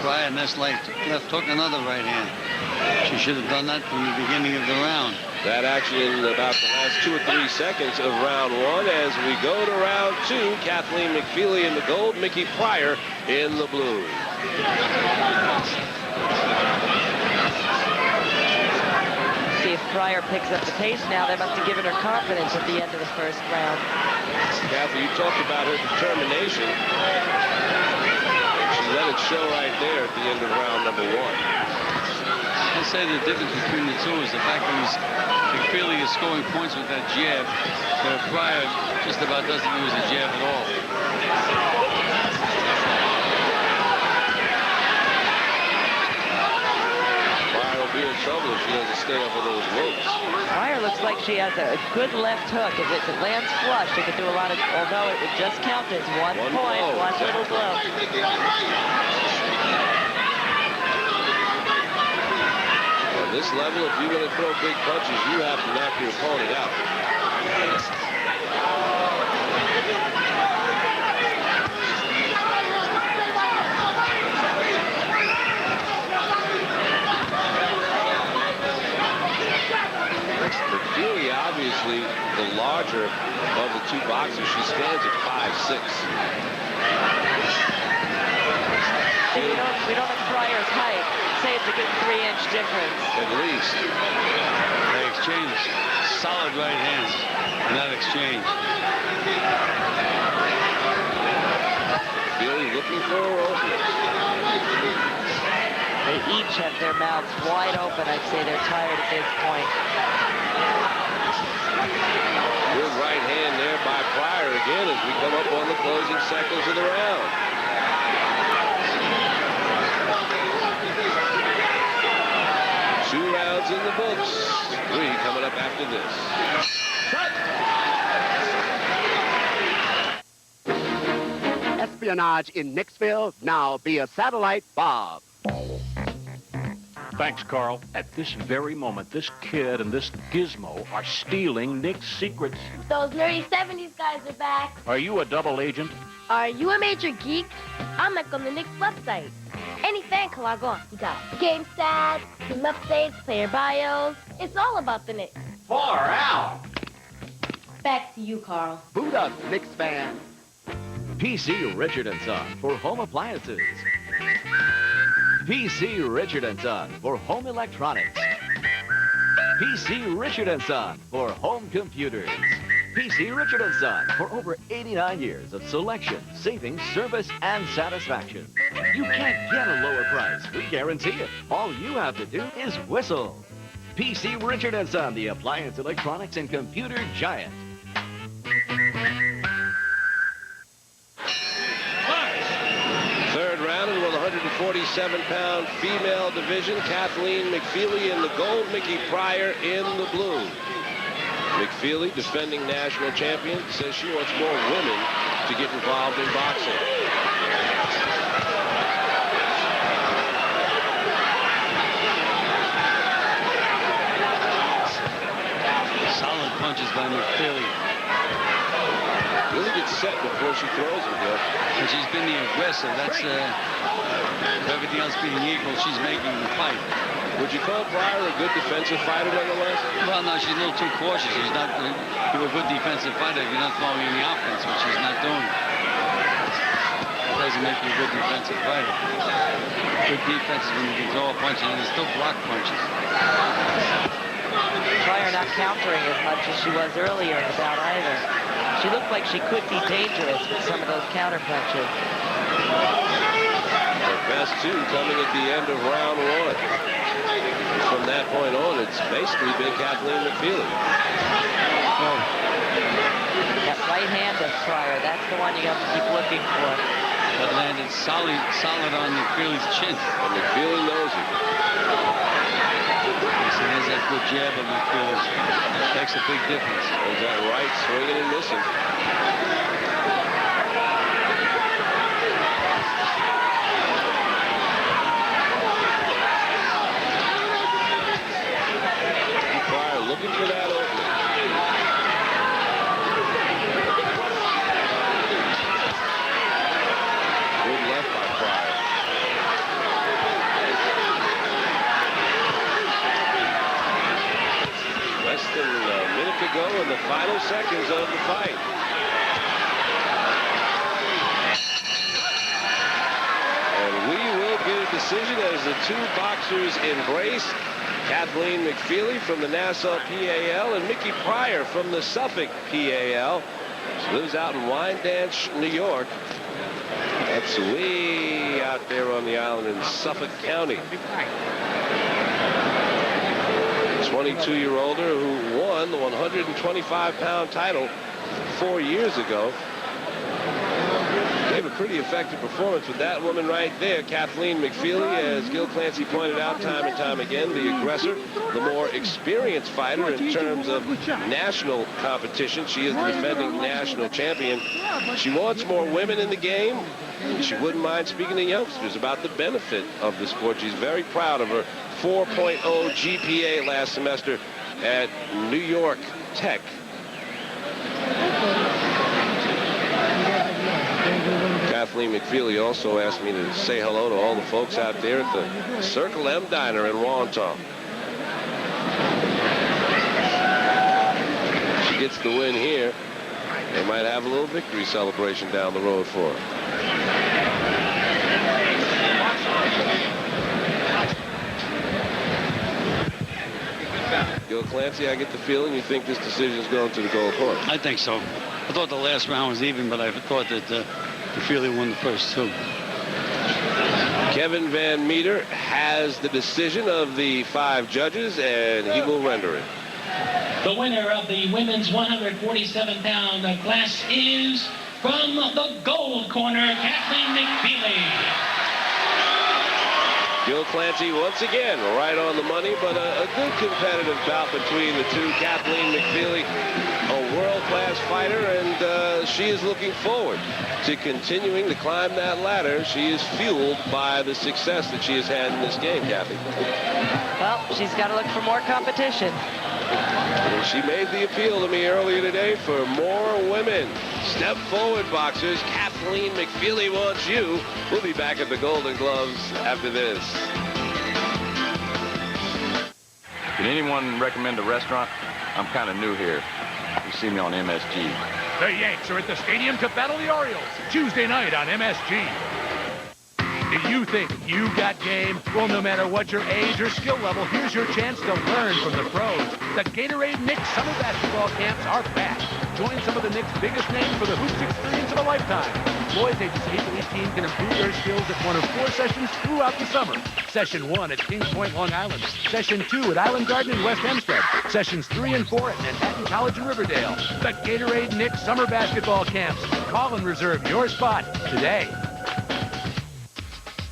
Pryor, and that's left hook, another right hand. She should have done that from the beginning of the round. That action in about the last 2 or 3 seconds of round 1. As we go to round 2, Kathleen McFeely in the gold, Micki Pryor in the blue. See if Pryor picks up the pace now. They must have given her confidence at the end of the first round. Kathy, you talked about her determination. She let it show right there at the end of round number 1. I'd say the difference between the two is the fact that McFeely is scoring points with that jab. Pryor just about doesn't use the jab at all. Pryor will be in trouble if she doesn't stay up with those ropes. Pryor looks like she has a good left hook. If it lands flush, it could do a lot of, although it would just count as one point, blow, one little blow. At this level, if you're going to throw big punches, you have to knock your opponent out. McFeely, obviously the larger of the two boxers. She stands at 5'6". We don't have Pryor's height. Say it's a good 3-inch difference. At least. They exchange solid right hands in that exchange. McFeely looking for her opening. They each have their mouths wide open. I'd say they're tired at this point. Good right hand there by Pryor again as we come up on the closing seconds of the round. Two rounds in the books. 3 coming up after this. Espionage in Nicksville, now via satellite Bob. Thanks, Carl. At this very moment, this kid and this gizmo are stealing Nick's secrets. Those nerdy 70s guys are back. Are you a double agent? Are you a major geek? I'm like on the Knicks website. Any fan can log on. You got game stats, team updates, player bios. It's all about the Knicks. Far out. Back to you, Carl. Boot up, Knicks fans. PC Richard & Son for home appliances. PC Richard & Son for home electronics. PC Richard & Son for home computers. PC Richard & Son for over 89 years of selection, savings, service, and satisfaction. You can't get a lower price. We guarantee it. All you have to do is whistle. PC Richard & Son, the appliance, electronics, and computer giant. Third round in the 147-pound female division. Kathleen McFeely in the gold, Micki Pryor in the blue. McFeely, defending national champion, says she wants more women to get involved in boxing. Solid punches by McFeely. Really gets set before she throws them, Bill. And she's been the aggressor. That's everything else being equal, she's making the fight. Would you call Pryor a good defensive fighter nonetheless? Well, no, she's a little too cautious. She's not you're a good defensive fighter if you're not throwing any offense, which she's not doing. It doesn't make you a good defensive fighter. Good defense is when you can throw a punch and still block punches. Pryor not countering as much as she was earlier in the bout either. She looked like she could be dangerous with some of those counter punches. The best two coming at the end of round 1. From that point on, it's basically been Kathleen McFeely. Oh. That right hand of Pryor, that's the one you have to keep looking for. That landed solid on McFeely's chin. And McFeely knows it. He has that good jab of McFeely's. Makes a big difference. There's that right swinging and missing. Pryor looking for that opening. Good left by Pryor. the final seconds of the fight. And we will get a decision as the two boxers embrace. Kathleen McFeely from the Nassau PAL and Micki Pryor from the Suffolk PAL. She lives out in Wyandanch, New York. That's way out there on the island in Suffolk County. 22-year-older who won the 125-pound title 4 years ago. Gave a pretty effective performance with that woman right there, Kathleen McFeely. As Gil Clancy pointed out time and time again, the aggressor, the more experienced fighter in terms of national competition. She is the defending national champion. She wants more women in the game. She wouldn't mind speaking to youngsters about the benefit of the sport. She's very proud of her 4.0 GPA last semester at New York Tech. Kathleen McFeely also asked me to say hello to all the folks out there at the Circle M Diner in Wonton. If she gets the win here, they might have a little victory celebration down the road for her. Gil Clancy, I get the feeling you think this decision is going to the gold court. I think so. I thought the last round was even, but I thought that McFeely won the first two. Kevin Van Meter has the decision of the 5 judges, and he will render it. The winner of the women's 147-pound class is, from the gold corner, Kathleen McFeely. Gil Clancy once again right on the money, but a good competitive bout between the two. Kathleen McFeely, a world-class fighter, and she is looking forward to continuing to climb that ladder. She is fueled by the success that she has had in this game, Kathy. Well, she's got to look for more competition. And she made the appeal to me earlier today for more women. Step forward, boxers. Kathleen McFeely wants you. We'll be back at the Golden Gloves after this. Can anyone recommend a restaurant? I'm kind of new here. You see me on MSG. The Yanks are at the stadium to battle the Orioles Tuesday night on MSG. Do you think you got game? Well, no matter what your age or skill level, here's your chance to learn from the pros. The Gatorade Knicks summer basketball camps are back. Join some of the Knicks' biggest names for the hoops experience of a lifetime. Boys ages 8 to 18 can improve their skills at one of 4 sessions throughout the summer. Session 1 at Kings Point, Long Island. Session 2 at Island Garden in West Hempstead. Sessions 3 and 4 at Manhattan College in Riverdale. The Gatorade Knicks summer basketball camps. Call and reserve your spot today.